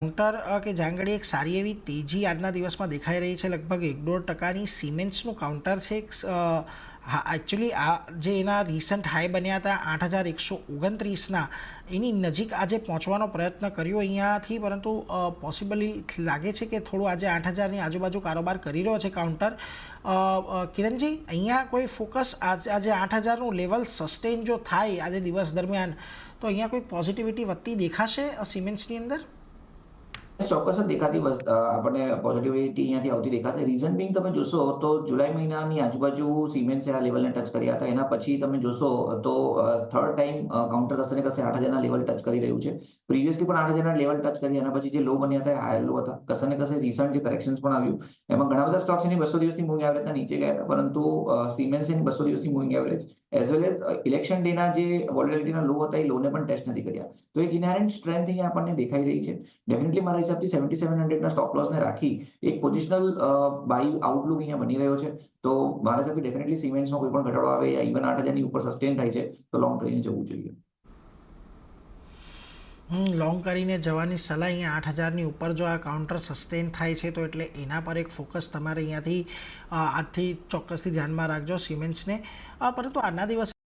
Counter કે જ્યાં આગળ એક સારી એવી તેજી આજના દિવસમાં દેખાઈ રહી છે, લગભગ 1-1.5%ની સિમેન્ટ્સનું કાઉન્ટર છે. એકચ્યુઅલી આ જે એના રિસન્ટ હાઈ બન્યા હતા 8,129ના, એની નજીક આજે પહોંચવાનો પ્રયત્ન કર્યો અહીંયાથી, પરંતુ પોસિબલી લાગે છે કે થોડું આજે 8,000ની આજુબાજુ કારોબાર કરી રહ્યો છે કાઉન્ટર. કિરણજી, અહીંયા કોઈ ફોકસ આજે 8,000નું લેવલ સસ્ટેન જો થાય આજે દિવસ દરમિયાન, તો અહીંયા કોઈ પોઝિટિવિટી વધતી દેખાશે સિમેન્ટ્સની અંદર? ચોક્કસ જ દેખાતી આપણને પોઝિટિવિટી અહીંયાથી આવતી દેખાશે. રીઝન બિંગ તમે જોશો તો જુલાઈ મહિનાની આજુબાજુ સિમેન્ટ્સે આ લેવલને ટચ કર્યા હતા. એના પછી તમે જોશો તો થર્ડ ટાઈમ કાઉન્ટર કશે ને કશે 8,000ના લેવલ ટચ કરી રહ્યું છે. પ્રીવિયસલી પણ 8,000ના લેવલ ટચ કરી, એના પછી જે લો બન્યા હતા એ હાયર લો હતા. કશે ને કશે રિસન્ટ જે કરેક્શન્સ પણ આવ્યું, એમાં ઘણા બધા સ્ટોક્સ એની 200 દિવસની મૂવિંગ એવરેજના નીચે ગયા હતા, પરંતુ સિમેન્ટ્સ એની 200 દિવસની moving average as well as election ડેના જે વોલેટિલિટીના લો હતા એ લોને પણ ટેસ્ટ નથી કર્યા. તો એક ઇનહેરન્ટ સ્ટ્રેન્થ અહીંયા આપણને દેખાઈ રહી છે. ડેફિનેટલી મારા હિસાબથી 7700ના સ્ટોપ લોસને રાખી એક પોઝિશનલ બાય આઉટલુક અહીંયા બની રહ્યો છે. તો મારા હિસાબથી ડેફિનેટલી સિમેન્ટ્સમાં કોઈ પણ ઘટાડો આવે યા ઇવન 8,000ની ઉપર સસ્ટેન થાય છે તો લોંગ કરીને જવું જોઈએ. લોંગ કરીને જવાની સલાહ અહીંયા 8,000ની ઉપર જો આ કાઉન્ટર સસ્ટેન થાય છે તો એટલે એના પર એક ફોકસ તમારે અહીંયાથી આજથી ચોક્કસથી ધ્યાનમાં રાખજો સિમેન્ટ્સને. પરંતુ આજના દિવસે